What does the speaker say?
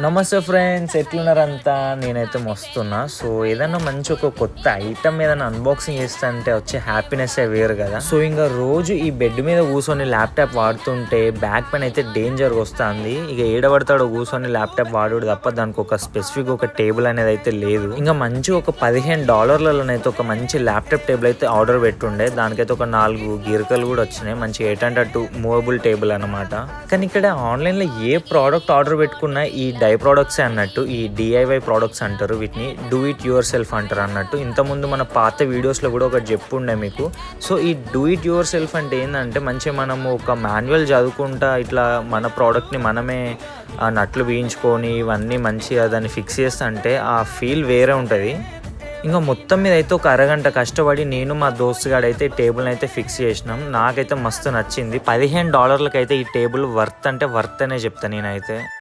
నమస్తే ఫ్రెండ్స్, ఎట్లున్నారంతా? నేనైతే మస్తున్నా. సో ఏదైనా మంచి ఒక కొత్త ఐటమ్ ఏదైనా అన్బాక్సింగ్ చేస్తా అంటే వచ్చే హ్యాపీనెస్ వేరు కదా. సో ఇంకా రోజు ఈ బెడ్ మీద కూర్చొని ల్యాప్టాప్ వాడుతుంటే బ్యాక్ పెయిన్ అయితే డేంజర్గా వస్తుంది. ఇక ఏడబడతాడో కూర్చొని ల్యాప్టాప్ వాడు తప్ప దానికి ఒక స్పెసిఫిక్ ఒక టేబుల్ అనేది అయితే లేదు. ఇంకా మంచి ఒక $15 ఒక మంచి ల్యాప్టాప్ టేబుల్ అయితే ఆర్డర్ పెట్టుండే. దానికైతే ఒక 4 గిరకలు కూడా వచ్చినాయి. మంచి 802 మూవబుల్ టేబుల్ అనమాట. కానీ ఇక్కడ ఆన్లైన్లో ఏ ప్రోడక్ట్ ఆర్డర్ పెట్టుకున్నా ఈ డై ప్రోడక్ట్స్ అన్నట్టు, ఈ డిఐవై ప్రోడక్ట్స్ అంటారు వీటిని, డూ ఇట్ యువర్ సెల్ఫ్ అంటారు అన్నట్టు. ఇంతకుముందు మన పాత వీడియోస్లో కూడా ఒకటి చెప్పుండే మీకు. సో ఈ డూ ఇట్ యువర్ సెల్ఫ్ అంటే ఏంటంటే మంచిగా మనము ఒక మాన్యువల్ చదువుకుంటా ఇట్లా మన ప్రోడక్ట్ని మనమే నట్లు వేయించుకొని ఇవన్నీ మంచిగా దాన్ని ఫిక్స్ చేస్తా అంటే ఆ ఫీల్ వేరే ఉంటుంది. ఇంకా మొత్తం మీద అయితే ఒక అరగంట కష్టపడి నేను మా దోస్తుగాడైతే టేబుల్ని అయితే ఫిక్స్ చేసినాం. నాకైతే మస్తు నచ్చింది. $15 అయితే ఈ టేబుల్ వర్త్ అంటే వర్త్ అనే చెప్తాను నేనైతే.